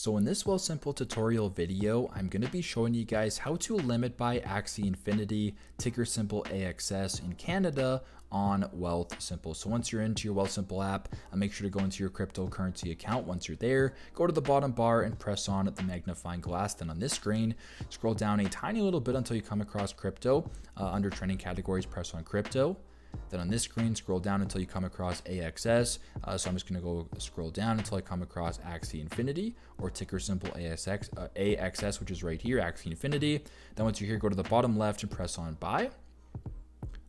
So in this Wealthsimple tutorial video, I'm going to be showing you guys how to limit buy Axie Infinity, ticker symbol AXS in Canada on Wealthsimple. So once you're into your Wealthsimple app, make sure to go into your cryptocurrency account. Once you're there, go to the bottom bar and press on the magnifying glass. Then on this screen, scroll down a tiny little bit until you come across crypto. Under trending categories, press on crypto. Then on this screen, scroll down until you come across AXS. So I'm just going to go scroll down until I come across Axie Infinity, or ticker symbol AXS, which is right here, Axie Infinity. Then once you're here, go to the bottom left and press on buy.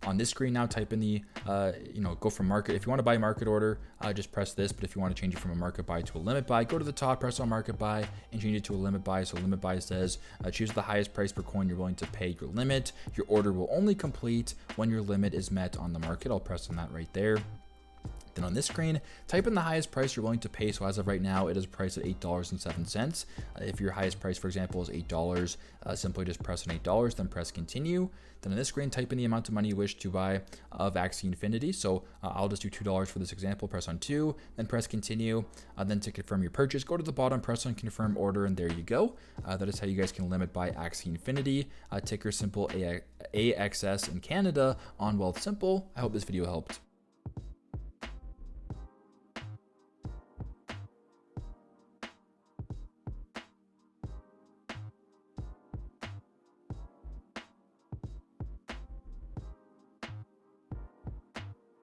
On this screen now, type in the, go from market. If you want to buy market order, just press this. But if you want to change it from a market buy to a limit buy, go to the top, press on market buy, and change it to a limit buy. So limit buy says, choose the highest price per coin you're willing to pay your limit. Your order will only complete when your limit is met on the market. I'll press on that right there. Then on this screen, type in the highest price you're willing to pay. So as of right now, it is priced at $8.07. If your highest price, for example, is $8, simply just press on $8, then press continue. Then on this screen, type in the amount of money you wish to buy of Axie Infinity. So I'll just do $2 for this example, press on 2, then press continue. Then to confirm your purchase, go to the bottom, press on confirm order, and there you go. That is how you guys can limit buy Axie Infinity, ticker symbol AXS in Canada on Wealthsimple. I hope this video helped.